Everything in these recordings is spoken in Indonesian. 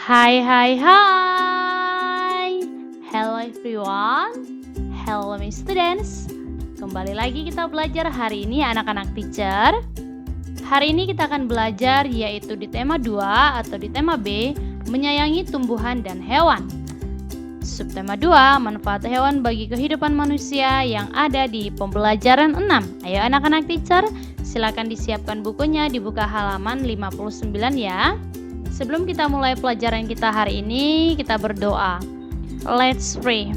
Hai hai hai. Hello everyone. Hello my students. Kembali lagi kita belajar hari ini anak-anak teacher. Hari ini kita akan belajar yaitu di tema 2 atau di tema B, menyayangi tumbuhan dan hewan. Subtema 2, manfaat hewan bagi kehidupan manusia yang ada di pembelajaran 6. Ayo anak-anak teacher, silakan disiapkan bukunya, dibuka halaman 59 ya. Sebelum kita mulai pelajaran kita hari ini, kita berdoa. Let's pray.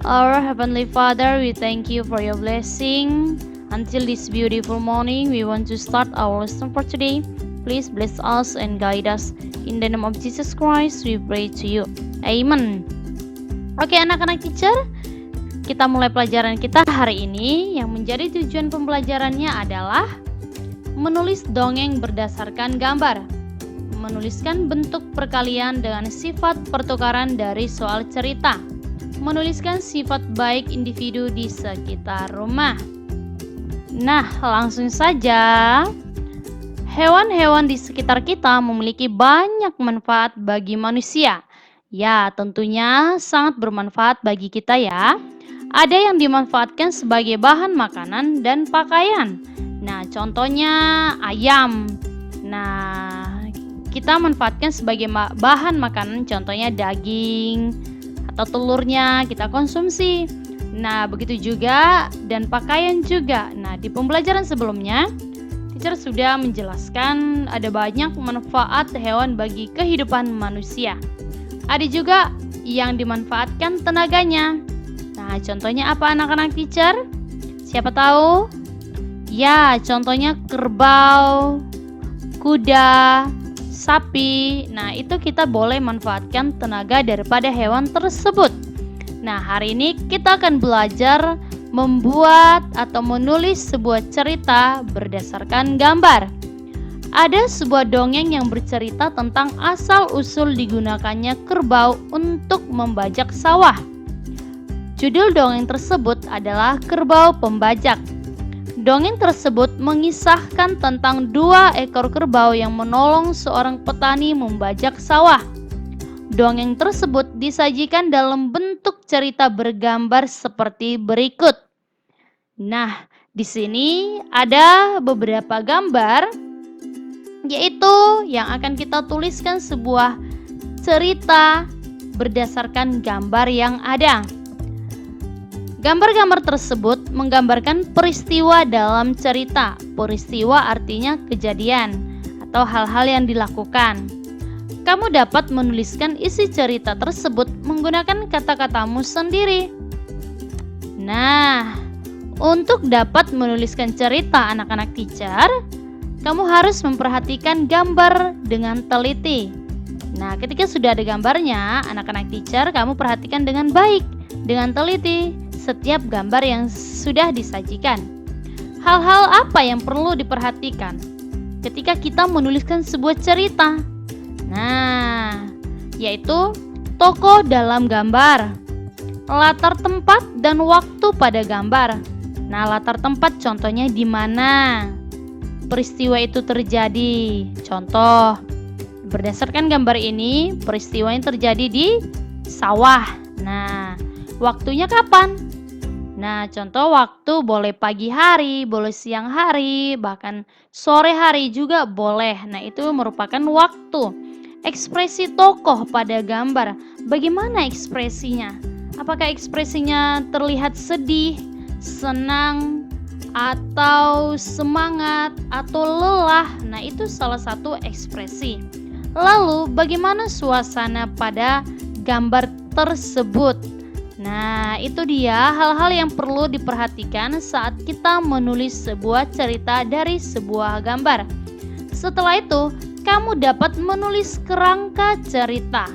Our Heavenly Father, we thank you for your blessing. Until this beautiful morning, we want to start our lesson for today. Please bless us and guide us. In the name of Jesus Christ, we pray to you. Amen. Oke anak-anak teacher, kita mulai pelajaran kita hari ini. Yang menjadi tujuan pembelajarannya adalah menulis dongeng berdasarkan gambar. Menuliskan bentuk perkalian dengan sifat pertukaran dari soal cerita. Menuliskan sifat baik individu di sekitar rumah. Nah, langsung saja. Hewan-hewan di sekitar kita memiliki banyak manfaat bagi manusia. Ya, tentunya sangat bermanfaat bagi kita ya. Ada yang dimanfaatkan sebagai bahan makanan dan pakaian. Nah, contohnya ayam. Nah, kita manfaatkan sebagai bahan makanan, contohnya daging atau telurnya kita konsumsi. Nah, begitu juga dan pakaian juga. Nah, di pembelajaran sebelumnya, teacher sudah menjelaskan ada banyak manfaat hewan bagi kehidupan manusia. Ada juga yang dimanfaatkan tenaganya. Nah, contohnya apa anak-anak teacher? Siapa tahu? Ya, contohnya kerbau, kuda, sapi. Nah, itu kita boleh manfaatkan tenaga daripada hewan tersebut. Nah, hari ini kita akan belajar membuat atau menulis sebuah cerita berdasarkan gambar. Ada sebuah dongeng yang bercerita tentang asal-usul digunakannya kerbau untuk membajak sawah. Judul dongeng tersebut adalah Kerbau Pembajak. Dongeng tersebut mengisahkan tentang 2 ekor kerbau yang menolong seorang petani membajak sawah. Dongeng tersebut disajikan dalam bentuk cerita bergambar seperti berikut. Nah, di sini ada beberapa gambar, yaitu yang akan kita tuliskan sebuah cerita berdasarkan gambar yang ada. Gambar-gambar tersebut menggambarkan peristiwa dalam cerita. Peristiwa artinya kejadian atau hal-hal yang dilakukan. Kamu dapat menuliskan isi cerita tersebut menggunakan kata-katamu sendiri. Nah, untuk dapat menuliskan cerita anak-anak teacher, kamu harus memperhatikan gambar dengan teliti. Nah, ketika sudah ada gambarnya, anak-anak teacher, kamu perhatikan dengan baik, dengan teliti setiap gambar yang sudah disajikan. Hal-hal apa yang perlu diperhatikan ketika kita menuliskan sebuah cerita? Nah, yaitu tokoh dalam gambar, latar tempat dan waktu pada gambar. Nah, latar tempat contohnya di mana peristiwa itu terjadi. Contoh, berdasarkan gambar ini, peristiwa yang terjadi di sawah. Nah, waktunya kapan? Nah, contoh waktu boleh pagi hari, boleh siang hari, bahkan sore hari juga boleh. Nah, itu merupakan waktu. Ekspresi tokoh pada gambar. Bagaimana ekspresinya? Apakah ekspresinya terlihat sedih, senang, atau semangat, atau lelah? Nah, itu salah satu ekspresi. Lalu, bagaimana suasana pada gambar tersebut? Nah, itu dia hal-hal yang perlu diperhatikan saat kita menulis sebuah cerita dari sebuah gambar. Setelah itu, kamu dapat menulis kerangka cerita.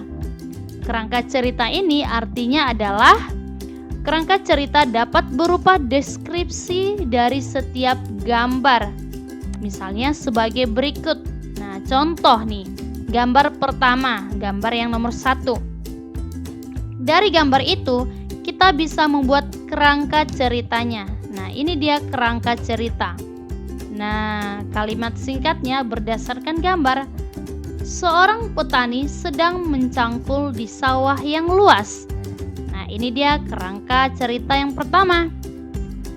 Kerangka cerita ini artinya adalah kerangka cerita dapat berupa deskripsi dari setiap gambar. Misalnya sebagai berikut. Nah, contoh nih, gambar pertama, gambar yang nomor 1. Dari gambar itu, kita bisa membuat kerangka ceritanya. Nah, ini dia kerangka cerita. Nah, kalimat singkatnya berdasarkan gambar. seorang petani sedang mencangkul di sawah yang luas. Nah, ini dia kerangka cerita yang pertama.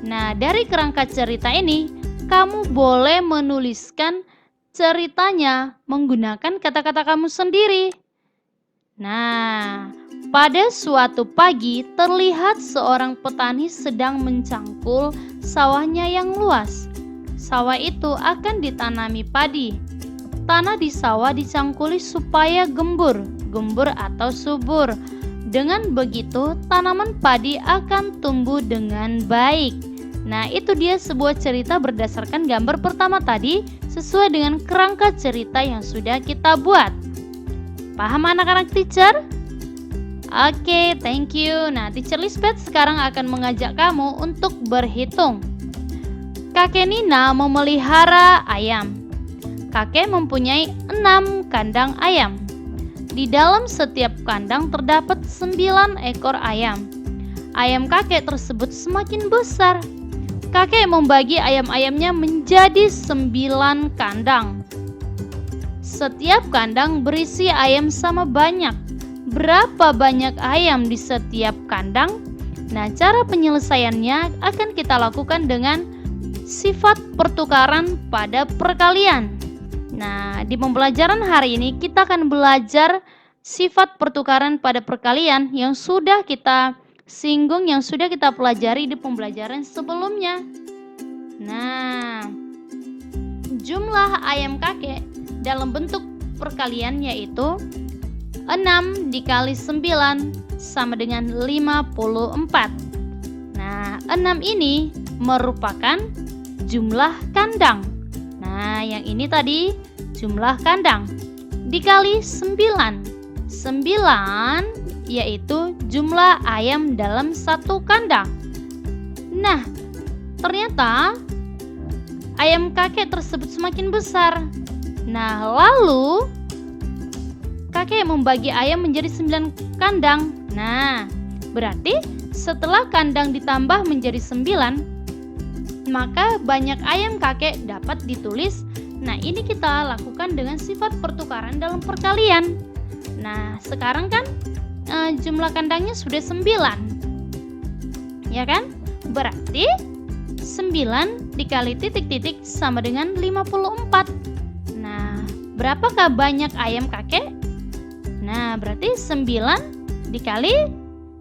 Nah, dari kerangka cerita ini, kamu boleh menuliskan ceritanya menggunakan kata-kata kamu sendiri. Nah, pada suatu pagi terlihat seorang petani sedang mencangkul sawahnya yang luas. Sawah itu akan ditanami padi. Tanah di sawah dicangkuli supaya gembur atau subur. Dengan begitu, tanaman padi akan tumbuh dengan baik. Nah, itu dia sebuah cerita berdasarkan gambar pertama tadi sesuai dengan kerangka cerita yang sudah kita buat. Paham anak-anak teacher? Oke, thank you. Nah, Teacher Lisbeth sekarang akan mengajak kamu untuk berhitung. Kakek Nina memelihara ayam. Kakek mempunyai 6 kandang ayam. Di dalam setiap kandang terdapat 9 ekor ayam. Ayam kakek tersebut semakin besar. Kakek membagi ayam-ayamnya menjadi 9 kandang. Setiap kandang berisi ayam sama banyak. Berapa banyak ayam di setiap kandang? Nah, cara penyelesaiannya akan kita lakukan dengan sifat pertukaran pada perkalian. Nah, di pembelajaran hari ini kita akan belajar sifat pertukaran pada perkalian yang sudah kita singgung, yang sudah kita pelajari di pembelajaran sebelumnya. Nah, jumlah ayam kakek dalam bentuk perkalian yaitu 6 dikali 9 sama dengan 54. Nah, 6 ini merupakan jumlah kandang. Nah, yang ini tadi jumlah kandang dikali 9. 9 yaitu jumlah ayam dalam satu kandang. Nah, ternyata ayam kakek tersebut semakin besar. Nah, lalu kakek membagi ayam menjadi 9 kandang. Nah, berarti setelah kandang ditambah menjadi 9, maka banyak ayam kakek dapat ditulis. Nah, ini kita lakukan dengan sifat pertukaran dalam perkalian. Nah, sekarang kan jumlah kandangnya sudah 9. Ya kan? Berarti 9 dikali titik-titik sama dengan 54. Nah, berapakah banyak ayam kakek? Nah, berarti 9 dikali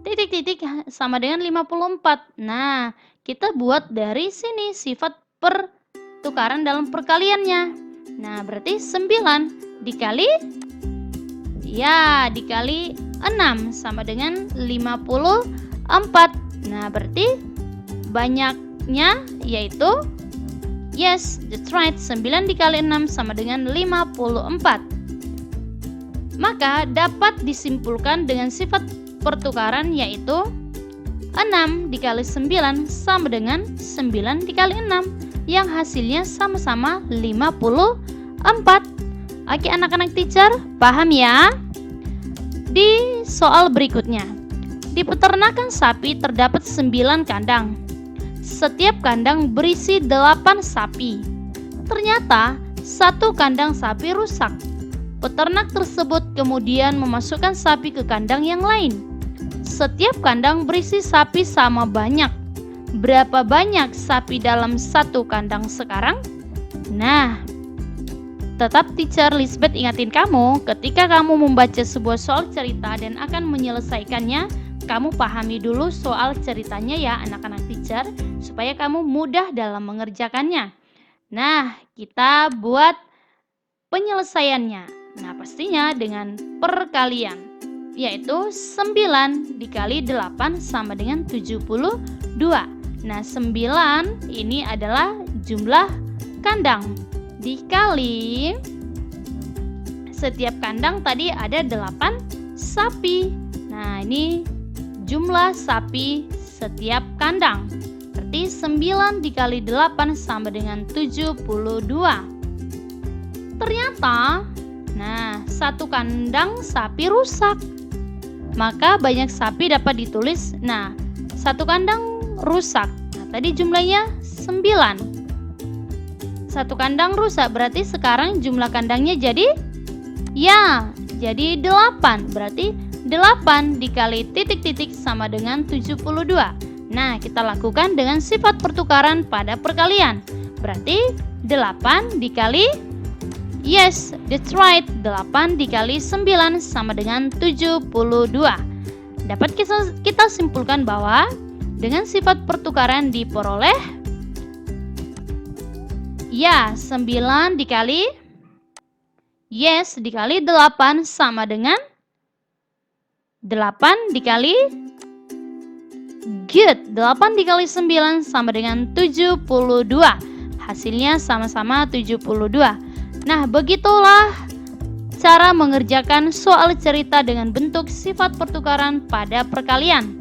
titik-titik sama dengan 54. Nah, kita buat dari sini sifat pertukaran dalam perkaliannya. Nah, berarti 9 dikali dikali 6 sama dengan 54. Nah, berarti banyaknya yaitu that's right, 9 dikali 6 sama dengan 54. Maka dapat disimpulkan dengan sifat pertukaran yaitu 6 dikali 9 sama dengan 9 dikali 6 yang hasilnya sama-sama 54. Oke anak-anak teacher, paham ya? Di soal berikutnya, di peternakan sapi terdapat 9 kandang. Setiap kandang berisi 8 sapi. Ternyata satu kandang sapi rusak. Peternak tersebut kemudian memasukkan sapi ke kandang yang lain. Setiap kandang berisi sapi sama banyak. Berapa banyak sapi dalam satu kandang sekarang? Nah, tetap Teacher Lisbeth ingatin kamu, ketika kamu membaca sebuah soal cerita dan akan menyelesaikannya, kamu pahami dulu soal ceritanya ya anak-anak teacher, supaya kamu mudah dalam mengerjakannya. Nah, kita buat penyelesaiannya. Nah, pastinya dengan perkalian, yaitu 9 dikali 8 sama dengan 72. Nah, 9 ini adalah jumlah kandang. Dikali setiap kandang tadi ada 8 sapi. Nah, ini jumlah sapi setiap kandang. Berarti 9 dikali 8 sama dengan 72. Ternyata, nah, satu kandang sapi rusak. Maka banyak sapi dapat ditulis. Nah, satu kandang rusak. Nah, tadi jumlahnya 9. Satu kandang rusak, berarti sekarang jumlah kandangnya jadi Ya, jadi 8. Berarti 8 dikali titik-titik sama dengan 72. Nah, kita lakukan dengan sifat pertukaran pada perkalian. Berarti 8 dikali, yes, that's right, 8 dikali 9 sama dengan 72. Dapat kita simpulkan bahwa dengan sifat pertukaran diperoleh, ya, 9 dikali, yes, dikali 8 sama dengan 8 dikali, good, 8 dikali 9 sama dengan 72. Hasilnya sama-sama 72. Nah, begitulah cara mengerjakan soal cerita dengan bentuk sifat pertukaran pada perkalian.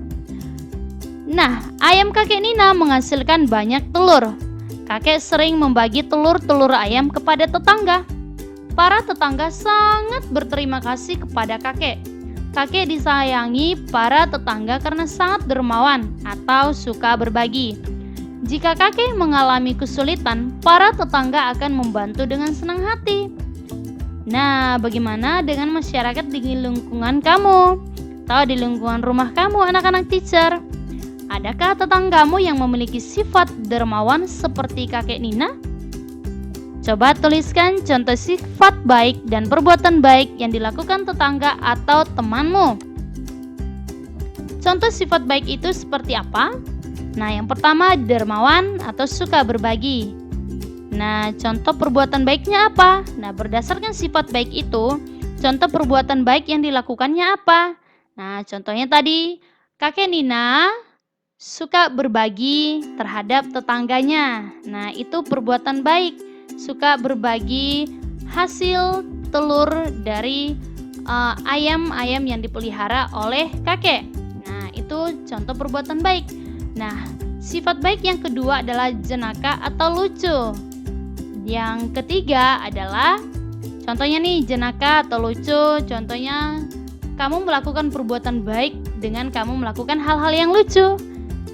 Nah, ayam kakek Nina menghasilkan banyak telur. Kakek sering membagi telur-telur ayam kepada tetangga. Para tetangga sangat berterima kasih kepada kakek. Kakek disayangi para tetangga karena sangat dermawan atau suka berbagi. Jika kakek mengalami kesulitan, para tetangga akan membantu dengan senang hati. Nah, bagaimana dengan masyarakat di lingkungan kamu? Atau di lingkungan rumah kamu, anak-anak teacher? Adakah tetanggamu yang memiliki sifat dermawan seperti kakek Nina? Coba tuliskan contoh sifat baik dan perbuatan baik yang dilakukan tetangga atau temanmu. Contoh sifat baik itu seperti apa? Nah, yang pertama dermawan atau suka berbagi. Nah, contoh perbuatan baiknya apa? Nah, berdasarkan sifat baik itu, contoh perbuatan baik yang dilakukannya apa? Nah, contohnya tadi, kakek Nina suka berbagi terhadap tetangganya. Nah, itu perbuatan baik. Suka berbagi hasil telur dari ayam-ayam yang dipelihara oleh kakek. Nah, itu contoh perbuatan baik. Nah, sifat baik yang kedua adalah jenaka atau lucu. Yang ketiga adalah contohnya nih, jenaka atau lucu. Contohnya kamu melakukan perbuatan baik dengan kamu melakukan hal-hal yang lucu.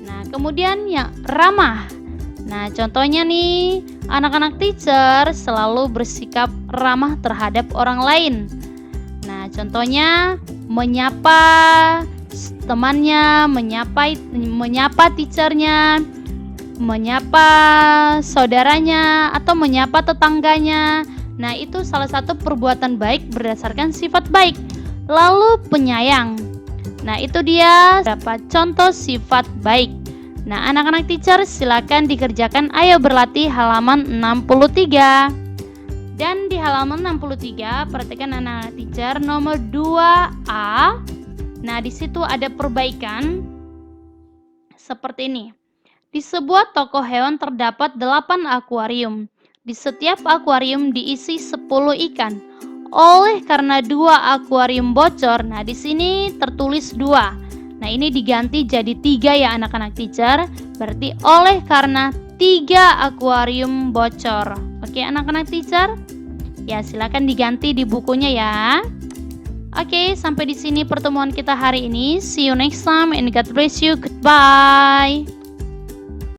Nah, kemudian yang ramah. Nah, contohnya nih, anak-anak teacher selalu bersikap ramah terhadap orang lain. Nah, contohnya menyapa temannya, menyapa teachernya, menyapa saudaranya, atau menyapa tetangganya. Nah, itu salah satu perbuatan baik berdasarkan sifat baik. Lalu penyayang. Nah, itu dia beberapa contoh sifat baik. Nah, anak-anak teacher silakan dikerjakan. Ayo berlatih halaman 63. Dan di halaman 63, perhatikan anak-anak teacher nomor 2A. Nah, di situ ada perbaikan seperti ini. Di sebuah toko hewan terdapat 8 akuarium. Di setiap akuarium diisi 10 ikan. Oleh karena 2 akuarium bocor, nah di sini tertulis 2. Nah, ini diganti jadi 3 ya anak-anak teacher. Berarti oleh karena 3 akuarium bocor. Oke anak-anak teacher? Ya, silakan diganti di bukunya ya. Oke, sampai di sini pertemuan kita hari ini. See you next time and God bless you. Goodbye.